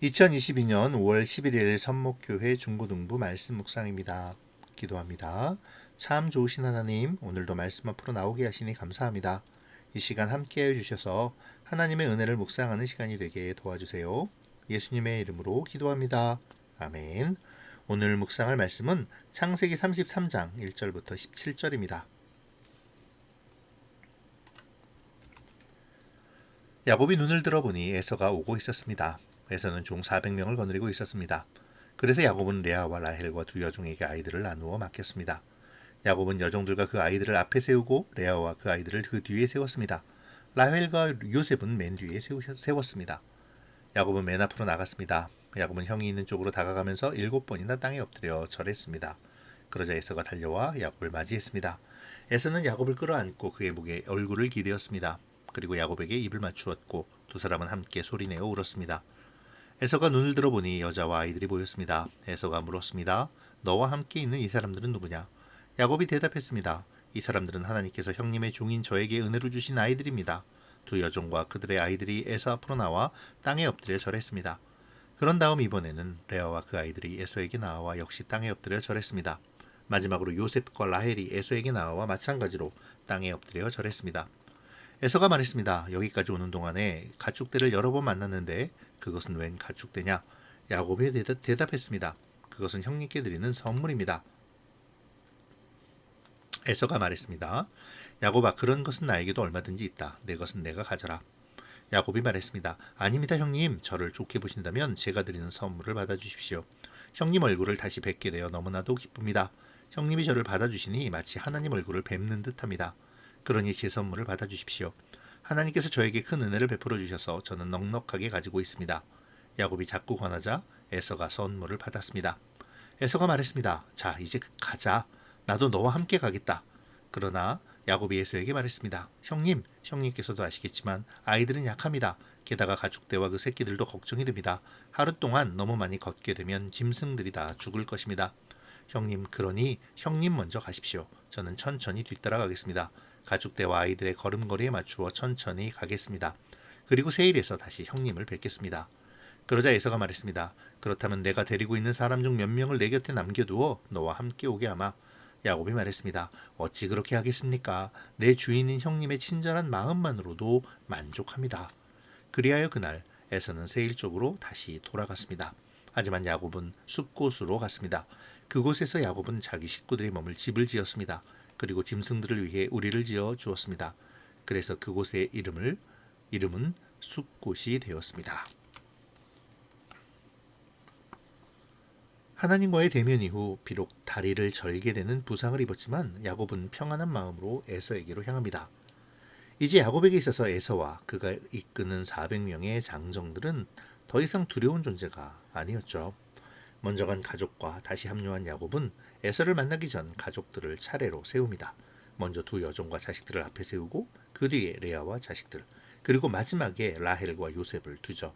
2022년 5월 11일 선목교회 중고등부 말씀 묵상입니다. 기도합니다. 참 좋으신 하나님, 오늘도 말씀 앞으로 나오게 하시니 감사합니다. 이 시간 함께해 주셔서 하나님의 은혜를 묵상하는 시간이 되게 도와주세요. 예수님의 이름으로 기도합니다. 아멘. 오늘 묵상할 말씀은 창세기 33장 1절부터 17절입니다. 야곱이 눈을 들어보니 에서가 오고 있었습니다. 에서는 종 400명을 거느리고 있었습니다. 그래서 야곱은 레아와 라헬과 두 여종에게 아이들을 나누어 맡겼습니다. 야곱은 여종들과 그 아이들을 앞에 세우고 레아와 그 아이들을 그 뒤에 세웠습니다. 라헬과 요셉은 맨 뒤에 세웠습니다. 야곱은 맨 앞으로 나갔습니다. 야곱은 형이 있는 쪽으로 다가가면서 7번이나 땅에 엎드려 절했습니다. 그러자 에서가 달려와 야곱을 맞이했습니다. 에서는 야곱을 끌어안고 그의 목에 얼굴을 기대었습니다. 그리고 야곱에게 입을 맞추었고 두 사람은 함께 소리내어 울었습니다. 에서가 눈을 들어보니 여자와 아이들이 보였습니다. 에서가 물었습니다. 너와 함께 있는 이 사람들은 누구냐? 야곱이 대답했습니다. 이 사람들은 하나님께서 형님의 종인 저에게 은혜를 주신 아이들입니다. 두 여종과 그들의 아이들이 에서 앞으로 나와 땅에 엎드려 절했습니다. 그런 다음 이번에는 레아와 그 아이들이 에서에게 나와 역시 땅에 엎드려 절했습니다. 마지막으로 요셉과 라헬이 에서에게 나와 마찬가지로 땅에 엎드려 절했습니다. 에서가 말했습니다. 여기까지 오는 동안에 가축대를 여러 번 만났는데 그것은 웬 가축대냐? 야곱이 대답했습니다. 그것은 형님께 드리는 선물입니다. 에서가 말했습니다. 야곱아, 그런 것은 나에게도 얼마든지 있다. 내 것은 내가 가져라. 야곱이 말했습니다. 아닙니다, 형님. 저를 좋게 보신다면 제가 드리는 선물을 받아주십시오. 형님 얼굴을 다시 뵙게 되어 너무나도 기쁩니다. 형님이 저를 받아주시니 마치 하나님 얼굴을 뵙는 듯합니다. 그러니 제 선물을 받아주십시오. 하나님께서 저에게 큰 은혜를 베풀어 주셔서 저는 넉넉하게 가지고 있습니다. 야곱이 자꾸 권하자 에서가 선물을 받았습니다. 에서가 말했습니다. 자, 이제 가자. 나도 너와 함께 가겠다. 그러나 야곱이 에서에게 말했습니다. 형님께서도 아시겠지만 아이들은 약합니다. 게다가 가축대와 그 새끼들도 걱정이 됩니다. 하루 동안 너무 많이 걷게 되면 짐승들이 다 죽을 것입니다. 형님, 그러니 형님 먼저 가십시오. 저는 천천히 뒤따라가겠습니다. 가축대와 아이들의 걸음걸이에 맞추어 천천히 가겠습니다. 그리고 세일에서 다시 형님을 뵙겠습니다. 그러자 에서가 말했습니다. 그렇다면 내가 데리고 있는 사람 중 몇 명을 내 곁에 남겨두어 너와 함께 오게 하마. 야곱이 말했습니다. 어찌 그렇게 하겠습니까? 내 주인인 형님의 친절한 마음만으로도 만족합니다. 그리하여 그날 에서는 세일 쪽으로 다시 돌아갔습니다. 하지만 야곱은 숲곳으로 갔습니다. 그곳에서 야곱은 자기 식구들이 머물 집을 지었습니다. 그리고 짐승들을 위해 우리를 지어 주었습니다. 그래서 그곳의 이름은 숲곳이 되었습니다. 하나님과의 대면 이후 비록 다리를 절게 되는 부상을 입었지만 야곱은 평안한 마음으로 에서에게로 향합니다. 이제 야곱에게 있어서 에서와 그가 이끄는 400명의 장정들은 더 이상 두려운 존재가 아니었죠. 먼저 간 가족과 다시 합류한 야곱은 에서를 만나기 전 가족들을 차례로 세웁니다. 먼저 두 여종과 자식들을 앞에 세우고 그 뒤에 레아와 자식들, 그리고 마지막에 라헬과 요셉을 두죠.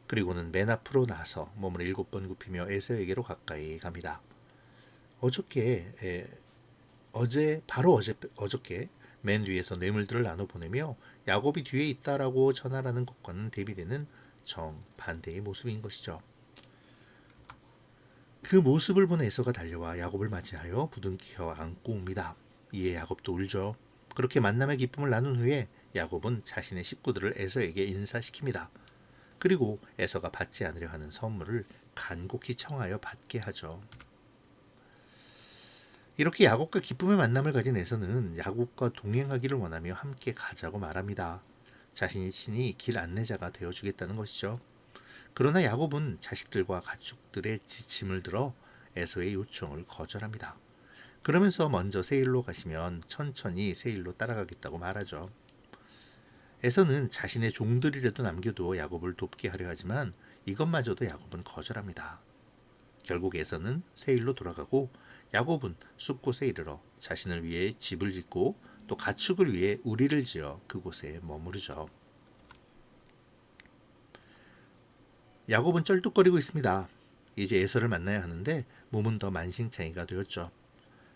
그리고는 맨 앞으로 나서 몸을 7번 굽히며 에서에게로 가까이 갑니다. 어저께 맨 뒤에서 뇌물들을 나눠 보내며 야곱이 뒤에 있다라고 전하라는 것과는 대비되는 정반대의 모습인 것이죠. 그 모습을 본 에서가 달려와 야곱을 맞이하여 부둥켜 안고 옵니다. 이에 야곱도 울죠. 그렇게 만남의 기쁨을 나눈 후에 야곱은 자신의 식구들을 에서에게 인사시킵니다. 그리고 에서가 받지 않으려 하는 선물을 간곡히 청하여 받게 하죠. 이렇게 야곱과 기쁨의 만남을 가진 에서는 야곱과 동행하기를 원하며 함께 가자고 말합니다. 자신이 친히 길 안내자가 되어주겠다는 것이죠. 그러나 야곱은 자식들과 가축들의 지침을 들어 에서의 요청을 거절합니다. 그러면서 먼저 세일로 가시면 천천히 세일로 따라가겠다고 말하죠. 에서는 자신의 종들이라도 남겨두어 야곱을 돕게 하려 하지만 이것마저도 야곱은 거절합니다. 결국 에서는 세일로 돌아가고 야곱은 숲곳에 이르러 자신을 위해 집을 짓고 또 가축을 위해 우리를 지어 그곳에 머무르죠. 야곱은 쩔뚝거리고 있습니다. 이제 에서를 만나야 하는데 몸은 더 만신창이가 되었죠.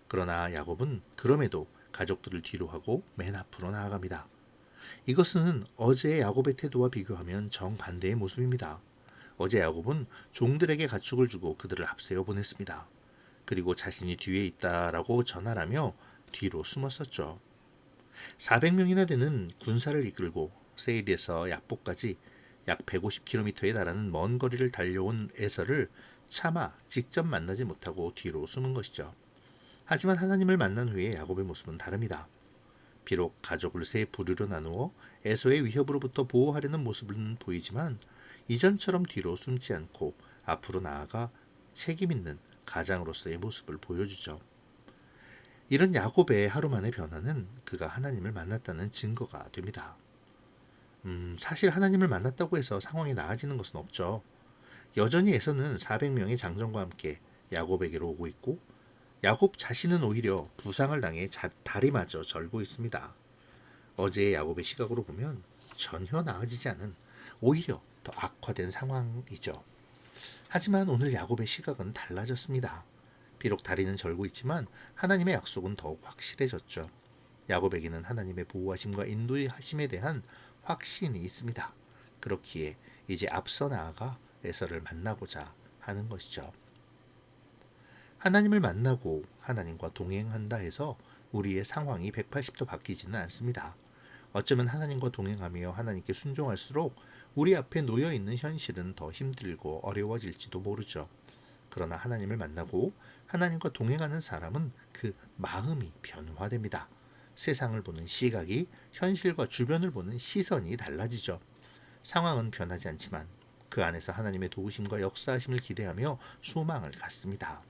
그러나 야곱은 그럼에도 가족들을 뒤로 하고 맨 앞으로 나아갑니다. 이것은 어제의 야곱의 태도와 비교하면 정반대의 모습입니다. 어제 야곱은 종들에게 가축을 주고 그들을 앞세워 보냈습니다. 그리고 자신이 뒤에 있다라고 전하라며 뒤로 숨었었죠. 400명이나 되는 군사를 이끌고 세일에서 약복까지 약 150km에 달하는 먼 거리를 달려온 에서를 차마 직접 만나지 못하고 뒤로 숨은 것이죠. 하지만 하나님을 만난 후에 야곱의 모습은 다릅니다. 비록 가족을 세 부류로 나누어 에서의 위협으로부터 보호하려는 모습은 보이지만 이전처럼 뒤로 숨지 않고 앞으로 나아가 책임있는 가장으로서의 모습을 보여주죠. 이런 야곱의 하루 만의 변화는 그가 하나님을 만났다는 증거가 됩니다. 사실 하나님을 만났다고 해서 상황이 나아지는 것은 없죠. 여전히 에서는 400명의 장정과 함께 야곱에게로 오고 있고 야곱 자신은 오히려 부상을 당해 다리마저 절고 있습니다. 어제의 야곱의 시각으로 보면 전혀 나아지지 않은 오히려 더 악화된 상황이죠. 하지만 오늘 야곱의 시각은 달라졌습니다. 비록 다리는 절고 있지만 하나님의 약속은 더욱 확실해졌죠. 야곱에게는 하나님의 보호하심과 인도하심에 대한 확신이 있습니다. 그렇기에 이제 앞서 나아가 에서를 만나고자 하는 것이죠. 하나님을 만나고 하나님과 동행한다 해서 우리의 상황이 180도 바뀌지는 않습니다. 어쩌면 하나님과 동행하며 하나님께 순종할수록 우리 앞에 놓여 있는 현실은 더 힘들고 어려워질지도 모르죠. 그러나 하나님을 만나고 하나님과 동행하는 사람은 그 마음이 변화됩니다. 세상을 보는 시각이 현실과 주변을 보는 시선이 달라지죠. 상황은 변하지 않지만 그 안에서 하나님의 도우심과 역사하심을 기대하며 소망을 갖습니다.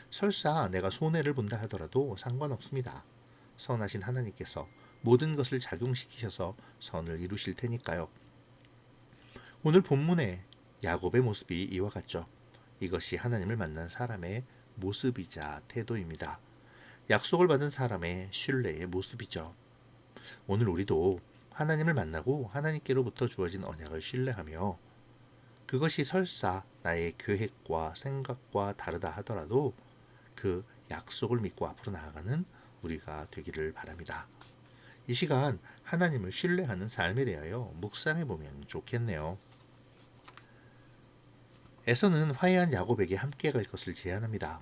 설사 내가 손해를 본다 하더라도 상관없습니다. 선하신 하나님께서 모든 것을 작용시키셔서 선을 이루실 테니까요. 오늘 본문의 야곱의 모습이 이와 같죠. 이것이 하나님을 만난 사람의 모습이자 태도입니다. 약속을 받은 사람의 신뢰의 모습이죠. 오늘 우리도 하나님을 만나고 하나님께로부터 주어진 언약을 신뢰하며 그것이 설사 나의 계획과 생각과 다르다 하더라도 그 약속을 믿고 앞으로 나아가는 우리가 되기를 바랍니다. 이 시간 하나님을 신뢰하는 삶에 대하여 묵상해 보면 좋겠네요. 에서는 화해한 야곱에게 함께 갈 것을 제안합니다.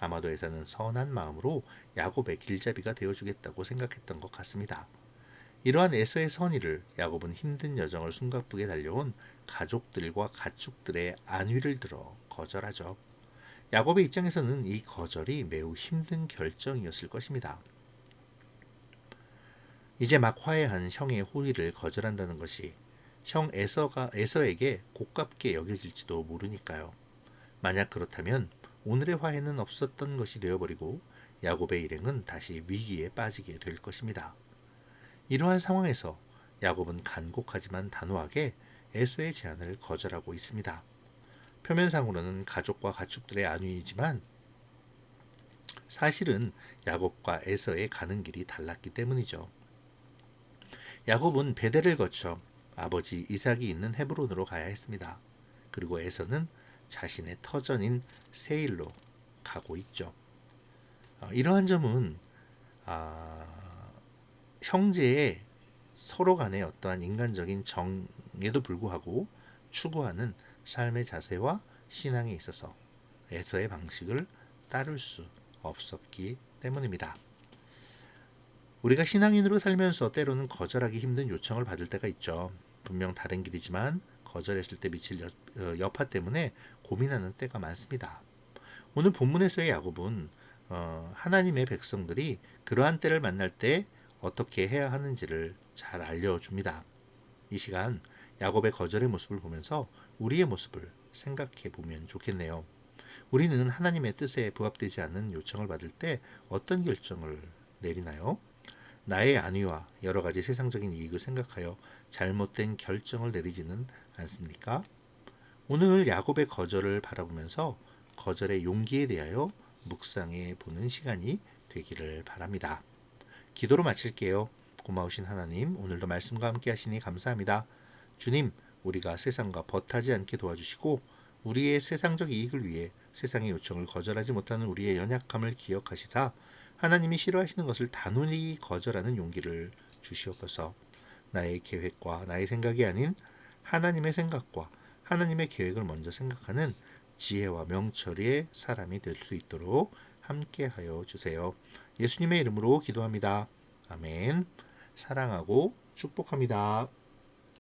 아마도 에서는 선한 마음으로 야곱의 길잡이가 되어주겠다고 생각했던 것 같습니다. 이러한 에서의 선의를 야곱은 힘든 여정을 숨가쁘게 달려온 가족들과 가축들의 안위를 들어 거절하죠. 야곱의 입장에서는 이 거절이 매우 힘든 결정이었을 것입니다. 이제 막 화해한 형의 호의를 거절한다는 것이 형 에서에게 고깝게 여겨질지도 모르니까요. 만약 그렇다면 오늘의 화해는 없었던 것이 되어버리고 야곱의 일행은 다시 위기에 빠지게 될 것입니다. 이러한 상황에서 야곱은 간곡하지만 단호하게 에서의 제안을 거절하고 있습니다. 표면상으로는 가족과 가축들의 안위이지만 사실은 야곱과 에서의 가는 길이 달랐기 때문이죠. 야곱은 베델을 거쳐 아버지 이삭이 있는 헤브론으로 가야 했습니다. 그리고 에서는 자신의 터전인 세일로 가고 있죠. 이러한 점은 형제의 서로 간의 어떠한 인간적인 정에도 불구하고 추구하는 삶의 자세와 신앙에 있어서 에서의 방식을 따를 수 없었기 때문입니다. 우리가 신앙인으로 살면서 때로는 거절하기 힘든 요청을 받을 때가 있죠. 분명 다른 길이지만 거절했을 때 미칠 여파 때문에 고민하는 때가 많습니다. 오늘 본문에서의 야곱은 하나님의 백성들이 그러한 때를 만날 때 어떻게 해야 하는지를 잘 알려줍니다. 이 시간 야곱의 거절의 모습을 보면서 우리의 모습을 생각해 보면 좋겠네요. 우리는 하나님의 뜻에 부합되지 않는 요청을 받을 때 어떤 결정을 내리나요? 나의 안위와 여러 가지 세상적인 이익을 생각하여 잘못된 결정을 내리지는 않습니까? 오늘 야곱의 거절을 바라보면서 거절의 용기에 대하여 묵상해 보는 시간이 되기를 바랍니다. 기도로 마칠게요. 고마우신 하나님, 오늘도 말씀과 함께 하시니 감사합니다. 주님, 우리가 세상과 벗하지 않게 도와주시고 우리의 세상적 이익을 위해 세상의 요청을 거절하지 못하는 우리의 연약함을 기억하시사 하나님이 싫어하시는 것을 단호히 거절하는 용기를 주시옵소서. 나의 계획과 나의 생각이 아닌 하나님의 생각과 하나님의 계획을 먼저 생각하는 지혜와 명철의 사람이 될 수 있도록 함께하여 주세요. 예수님의 이름으로 기도합니다. 아멘. 사랑하고 축복합니다.